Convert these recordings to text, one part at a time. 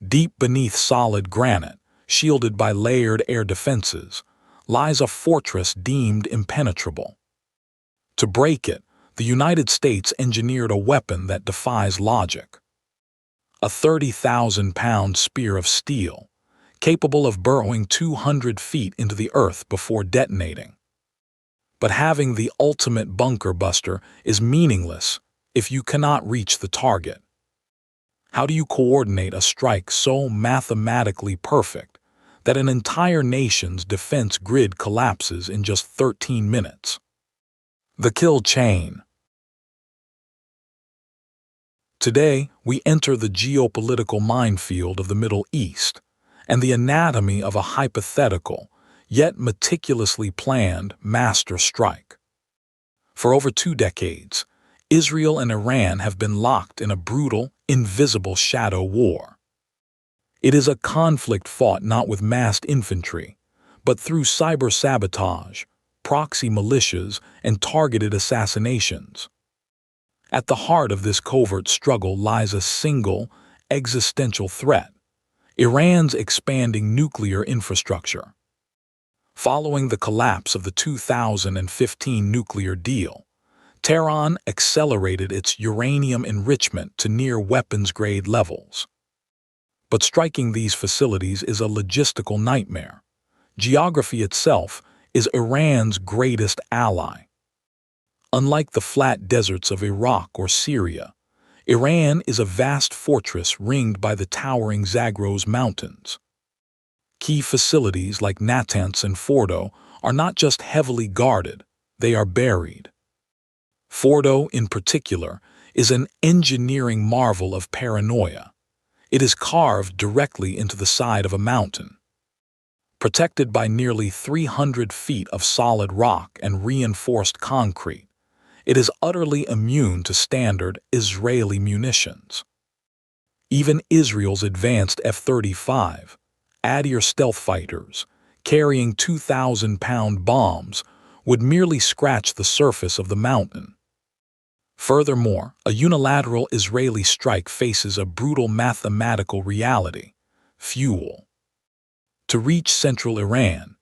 Deep beneath solid granite, shielded by layered air defenses, lies a fortress deemed impenetrable. To break it, the United States engineered a weapon that defies logic. A 30,000-pound spear of steel, capable of burrowing 200 feet into the earth before detonating. But having the ultimate bunker buster is meaningless if you cannot reach the target. How do you coordinate a strike so mathematically perfect that an entire nation's defense grid collapses in just 13 minutes? The kill chain. Today, we enter the geopolitical minefield of the Middle East and the anatomy of a hypothetical, yet meticulously planned master strike. For over 2 decades, Israel and Iran have been locked in a brutal, invisible shadow war. It is a conflict fought not with massed infantry, but through cyber-sabotage, proxy militias, and targeted assassinations. At the heart of this covert struggle lies a single, existential threat: Iran's expanding nuclear infrastructure. Following the collapse of the 2015 nuclear deal, Tehran accelerated its uranium enrichment to near weapons-grade levels. But striking these facilities is a logistical nightmare. Geography itself is Iran's greatest ally. Unlike the flat deserts of Iraq or Syria, Iran is a vast fortress ringed by the towering Zagros Mountains. Key facilities like Natanz and Fordo are not just heavily guarded, they are buried. Fordo, in particular, is an engineering marvel of paranoia. It is carved directly into the side of a mountain. Protected by nearly 300 feet of solid rock and reinforced concrete, it is utterly immune to standard Israeli munitions. Even Israel's advanced F-35, Adir stealth fighters, carrying 2,000-pound bombs, would merely scratch the surface of the mountain. Furthermore, a unilateral Israeli strike faces a brutal mathematical reality: fuel. To reach central Iran,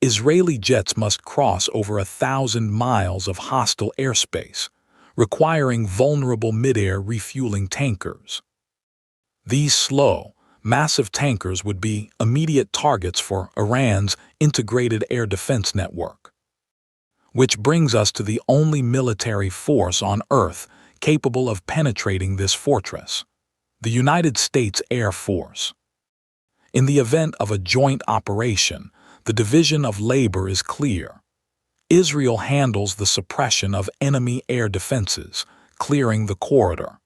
Israeli jets must cross over 1,000 miles of hostile airspace, requiring vulnerable mid-air refueling tankers. These slow, massive tankers would be immediate targets for Iran's integrated air defense network. Which brings us to the only military force on Earth capable of penetrating this fortress: the United States Air Force. In the event of a joint operation, the division of labor is clear. Israel handles the suppression of enemy air defenses, clearing the corridor.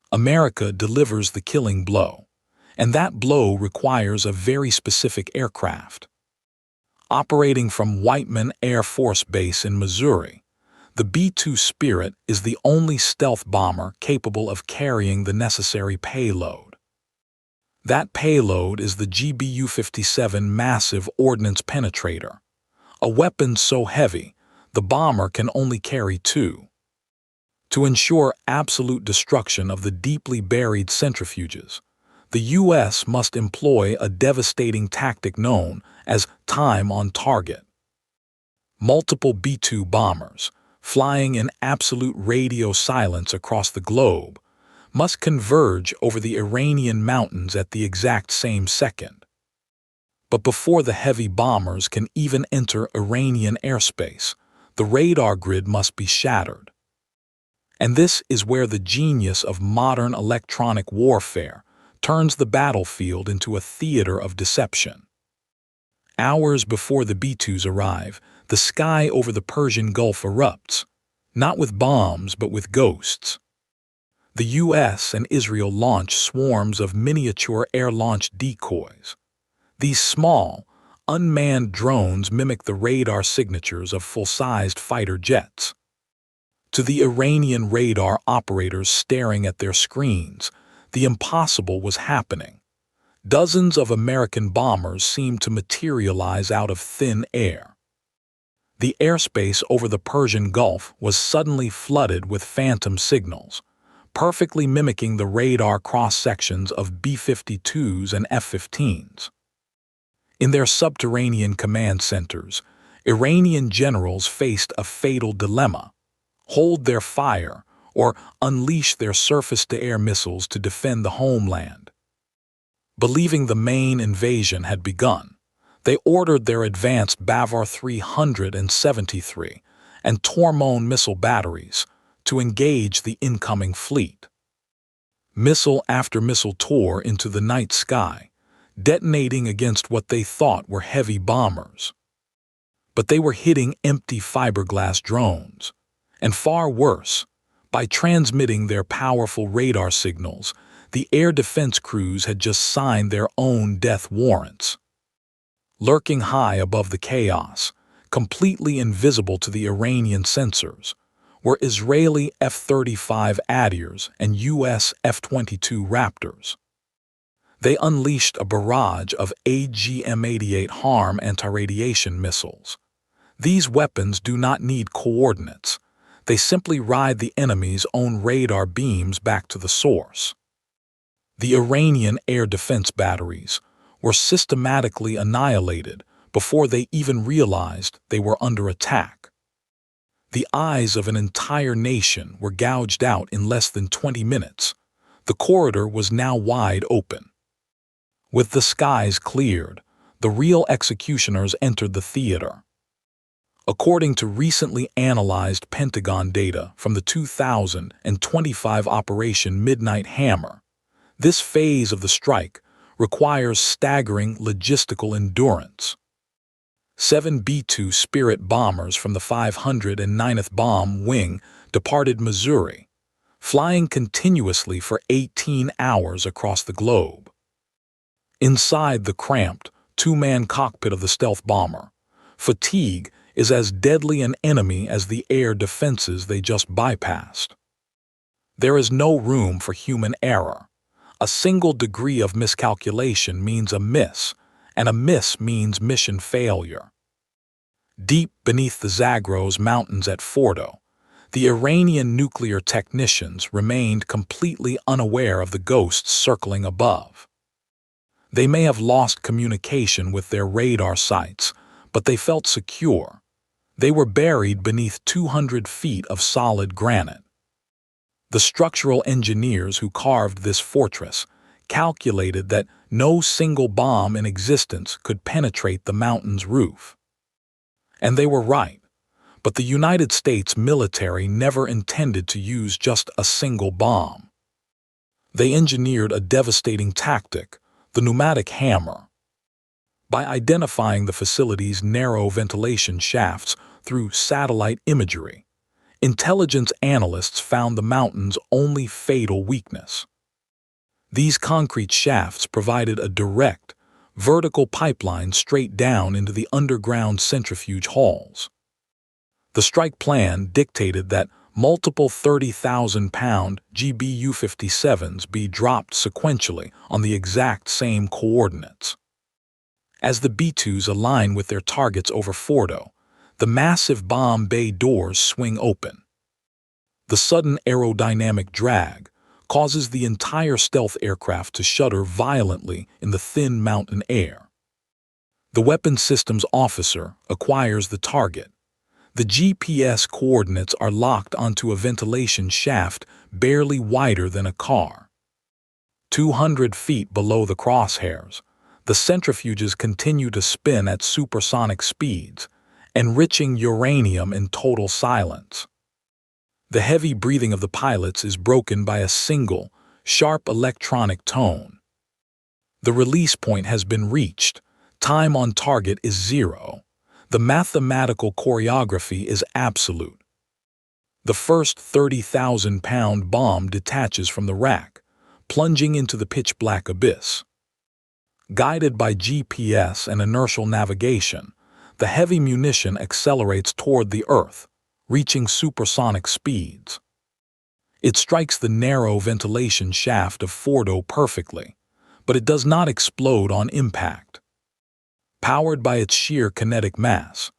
America delivers the killing blow, and that blow requires a very specific aircraft. Operating from Whiteman Air Force Base in Missouri, the B-2 Spirit is the only stealth bomber capable of carrying the necessary payload. That payload is the GBU-57 massive ordnance penetrator, a weapon so heavy the bomber can only carry 2. To ensure absolute destruction of the deeply buried centrifuges, the U.S. must employ a devastating tactic known as time on target. Multiple B-2 bombers, flying in absolute radio silence across the globe, must converge over the Iranian mountains at the exact same second. But before the heavy bombers can even enter Iranian airspace, the radar grid must be shattered. And this is where the genius of modern electronic warfare turns the battlefield into a theater of deception. Hours before the B-2s arrive, the sky over the Persian Gulf erupts, not with bombs but with ghosts. The U.S. and Israel launch swarms of miniature air-launched decoys. These small, unmanned drones mimic the radar signatures of full-sized fighter jets. To the Iranian radar operators staring at their screens, the impossible was happening. Dozens of American bombers seemed to materialize out of thin air. The airspace over the Persian Gulf was suddenly flooded with phantom signals, perfectly mimicking the radar cross-sections of B-52s and F-15s. In their subterranean command centers, Iranian generals faced a fatal dilemma: hold their fire or unleash their surface-to-air missiles to defend the homeland. Believing the main invasion had begun, they ordered their advanced Bavar 373 and Tormone missile batteries to engage the incoming fleet. Missile after missile tore into the night sky, detonating against what they thought were heavy bombers. But they were hitting empty fiberglass drones, and far worse, by transmitting their powerful radar signals, the air defense crews had just signed their own death warrants. Lurking high above the chaos, completely invisible to the Iranian sensors, were Israeli F-35 Adirs and U.S. F-22 Raptors. They unleashed a barrage of AGM-88 HARM anti-radiation missiles. These weapons do not need coordinates. They simply ride the enemy's own radar beams back to the source. The Iranian air defense batteries were systematically annihilated before they even realized they were under attack. The eyes of an entire nation were gouged out in less than 20 minutes. The corridor was now wide open. With the skies cleared, the real executioners entered the theater. According to recently analyzed Pentagon data from the 2025 Operation Midnight Hammer, this phase of the strike requires staggering logistical endurance. 7 B-2 Spirit bombers from the 509th Bomb Wing departed Missouri, flying continuously for 18 hours across the globe. Inside the cramped, two-man cockpit of the stealth bomber, fatigue is as deadly an enemy as the air defenses they just bypassed. There is no room for human error. A single degree of miscalculation means a miss, and a miss means mission failure. Deep beneath the Zagros Mountains at Fordo, the Iranian nuclear technicians remained completely unaware of the ghosts circling above. They may have lost communication with their radar sites, but they felt secure. They were buried beneath 200 feet of solid granite. The structural engineers who carved this fortress calculated that no single bomb in existence could penetrate the mountain's roof. And they were right, but the United States military never intended to use just a single bomb. They engineered a devastating tactic, the pneumatic hammer. By identifying the facility's narrow ventilation shafts through satellite imagery, intelligence analysts found the mountain's only fatal weakness. These concrete shafts provided a direct, vertical pipeline straight down into the underground centrifuge halls. The strike plan dictated that multiple 30,000-pound GBU-57s be dropped sequentially on the exact same coordinates. As the B-2s align with their targets over Fordo, the massive bomb bay doors swing open. The sudden aerodynamic drag causes the entire stealth aircraft to shudder violently in the thin mountain air. The weapons systems officer acquires the target. The GPS coordinates are locked onto a ventilation shaft barely wider than a car. 200 feet below the crosshairs, the centrifuges continue to spin at supersonic speeds, enriching uranium in total silence. The heavy breathing of the pilots is broken by a single, sharp electronic tone. The release point has been reached. Time on target is 0. The mathematical choreography is absolute. The first 30,000-pound bomb detaches from the rack, plunging into the pitch-black abyss. Guided by GPS and inertial navigation, the heavy munition accelerates toward the Earth, reaching supersonic speeds. It strikes the narrow ventilation shaft of Fordo perfectly, but it does not explode on impact. Powered by its sheer kinetic mass,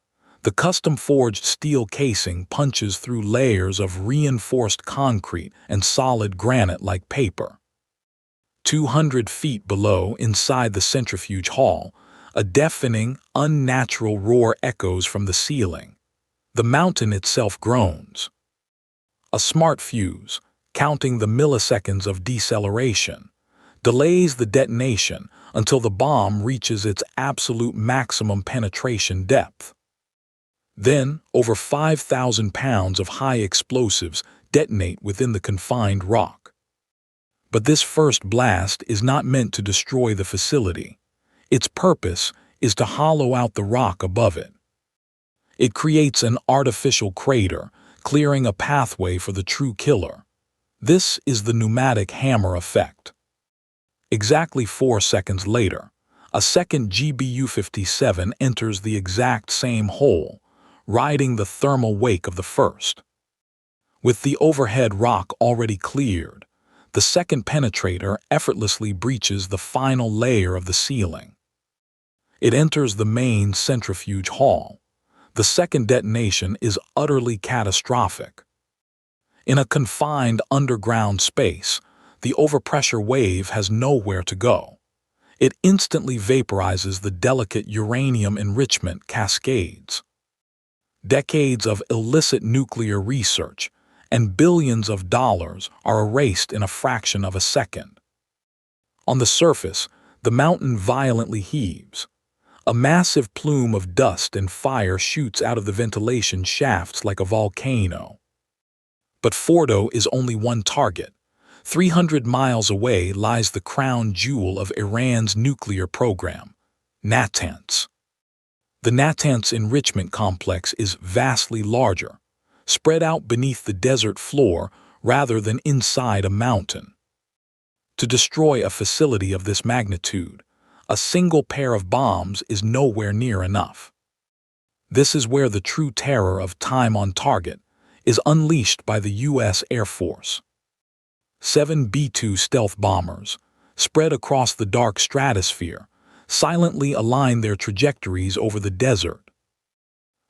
The custom-forged steel casing punches through layers of reinforced concrete and solid granite like paper. 200 feet below, inside the centrifuge hall, a deafening, unnatural roar echoes from the ceiling. The mountain itself groans. A smart fuse, counting the milliseconds of deceleration, delays the detonation until the bomb reaches its absolute maximum penetration depth. Then, over 5,000 pounds of high explosives detonate within the confined rock. But this first blast is not meant to destroy the facility. Its purpose is to hollow out the rock above it. It creates an artificial crater, clearing a pathway for the true killer. This is the pneumatic hammer effect. Exactly 4 seconds later, a second GBU-57 enters the exact same hole, riding the thermal wake of the first. With the overhead rock already cleared, the second penetrator effortlessly breaches the final layer of the ceiling. It enters the main centrifuge hall. The second detonation is utterly catastrophic. In a confined underground space, the overpressure wave has nowhere to go. It instantly vaporizes the delicate uranium enrichment cascades. Decades of illicit nuclear research and billions of dollars are erased in a fraction of a second. On the surface, the mountain violently heaves. A massive plume of dust and fire shoots out of the ventilation shafts like a volcano. But Fordo is only one target. 300 miles away lies the crown jewel of Iran's nuclear program, Natanz. The Natanz enrichment complex is vastly larger, spread out beneath the desert floor rather than inside a mountain. To destroy a facility of this magnitude, a single pair of bombs is nowhere near enough. This is where the true terror of time on target is unleashed by the U.S. Air Force. 7 B-2 stealth bombers, spread across the dark stratosphere, silently align their trajectories over the desert.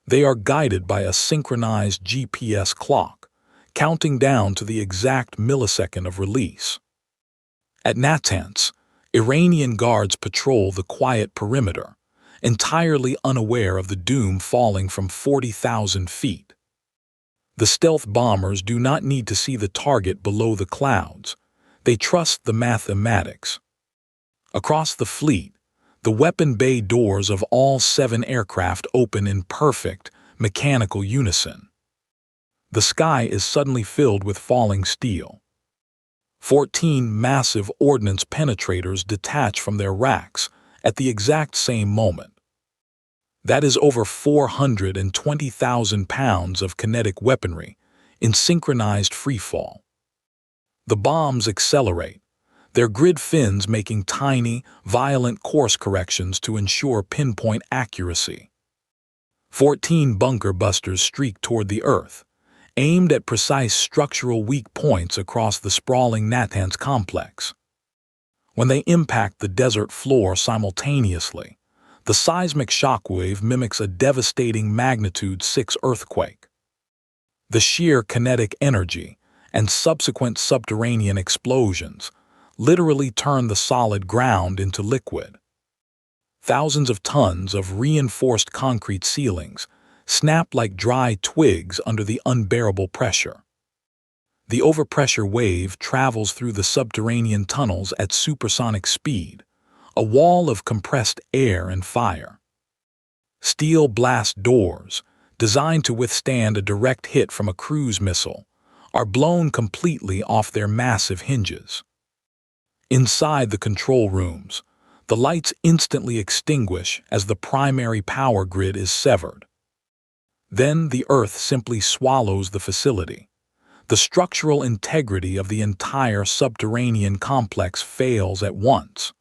They are guided by a synchronized GPS clock, counting down to the exact millisecond of release. At Natanz, Iranian guards patrol the quiet perimeter, entirely unaware of the doom falling from 40,000 feet. The stealth bombers do not need to see the target below the clouds. They trust the mathematics. Across the fleet, the weapon bay doors of all 7 aircraft open in perfect, mechanical unison. The sky is suddenly filled with falling steel. 14 massive ordnance penetrators detach from their racks at the exact same moment. That is over 420,000 pounds of kinetic weaponry in synchronized freefall. The bombs accelerate, their grid fins making tiny, violent course corrections to ensure pinpoint accuracy. 14 bunker busters streak toward the earth, aimed at precise structural weak points across the sprawling Natanz complex. When they impact the desert floor simultaneously, the seismic shockwave mimics a devastating magnitude 6 earthquake. The sheer kinetic energy and subsequent subterranean explosions literally turn the solid ground into liquid. Thousands of tons of reinforced concrete ceilings snap like dry twigs under the unbearable pressure. The overpressure wave travels through the subterranean tunnels at supersonic speed, a wall of compressed air and fire. Steel blast doors, designed to withstand a direct hit from a cruise missile, are blown completely off their massive hinges. Inside the control rooms, the lights instantly extinguish as the primary power grid is severed. Then the Earth simply swallows the facility. The structural integrity of the entire subterranean complex fails at once.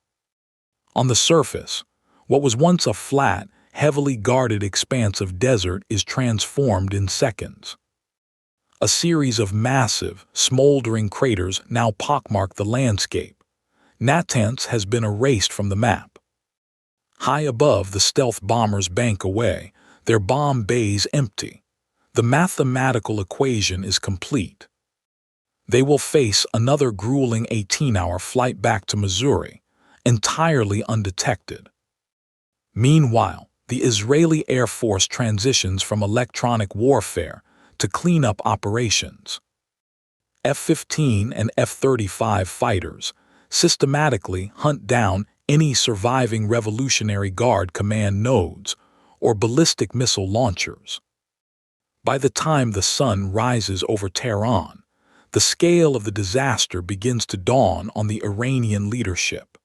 On the surface, what was once a flat, heavily guarded expanse of desert is transformed in seconds. A series of massive, smoldering craters now pockmark the landscape. Natanz has been erased from the map. High above the stealth bombers bank away, their bomb bays empty. The mathematical equation is complete. They will face another grueling 18-hour flight back to Missouri, entirely undetected. Meanwhile, the Israeli Air Force transitions from electronic warfare to cleanup operations. F-15 and F-35 fighters systematically hunt down any surviving Revolutionary Guard command nodes or ballistic missile launchers. By the time the sun rises over Tehran, the scale of the disaster begins to dawn on the Iranian leadership.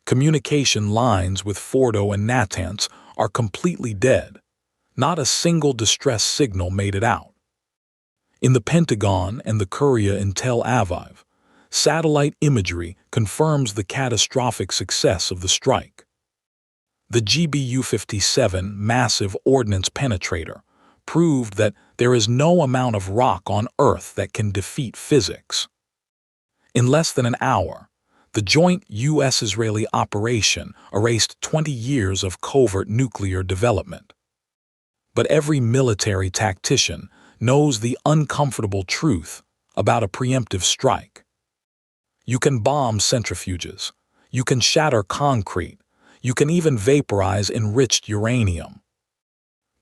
Communication lines with Fordo and Natanz are completely dead. Not a single distress signal made it out. In the Pentagon and the Kuria in Tel Aviv, satellite imagery confirms the catastrophic success of the strike. The GBU-57 massive ordnance penetrator proved that there is no amount of rock on Earth that can defeat physics. In less than an hour, the joint U.S.-Israeli operation erased 20 years of covert nuclear development. But every military tactician knows the uncomfortable truth about a preemptive strike. You can bomb centrifuges, you can shatter concrete, you can even vaporize enriched uranium.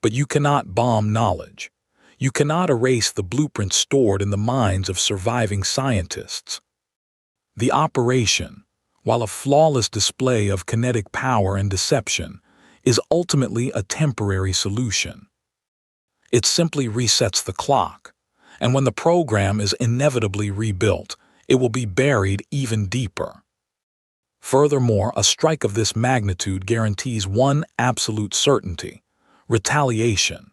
But you cannot bomb knowledge. You cannot erase the blueprint stored in the minds of surviving scientists. The operation, while a flawless display of kinetic power and deception, is ultimately a temporary solution. It simply resets the clock, and when the program is inevitably rebuilt, it will be buried even deeper. Furthermore, a strike of this magnitude guarantees one absolute certainty: retaliation.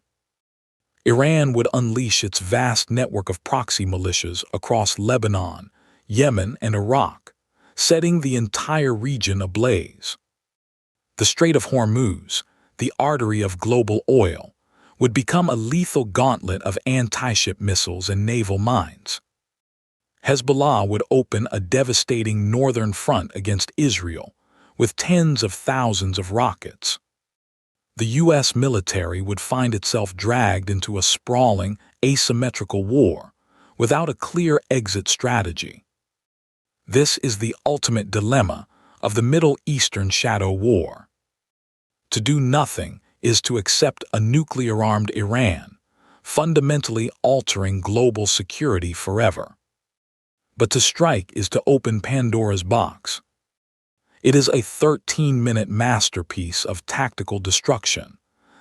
Iran would unleash its vast network of proxy militias across Lebanon, Yemen, and Iraq, setting the entire region ablaze. The Strait of Hormuz, the artery of global oil, would become a lethal gauntlet of anti-ship missiles and naval mines. Hezbollah would open a devastating northern front against Israel, with tens of thousands of rockets. The U.S. military would find itself dragged into a sprawling, asymmetrical war, without a clear exit strategy. This is the ultimate dilemma of the Middle Eastern shadow war. To do nothing is to accept a nuclear-armed Iran, fundamentally altering global security forever. But to strike is to open Pandora's box. It is a 13-minute masterpiece of tactical destruction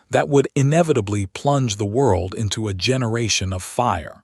that would inevitably plunge the world into a generation of fire.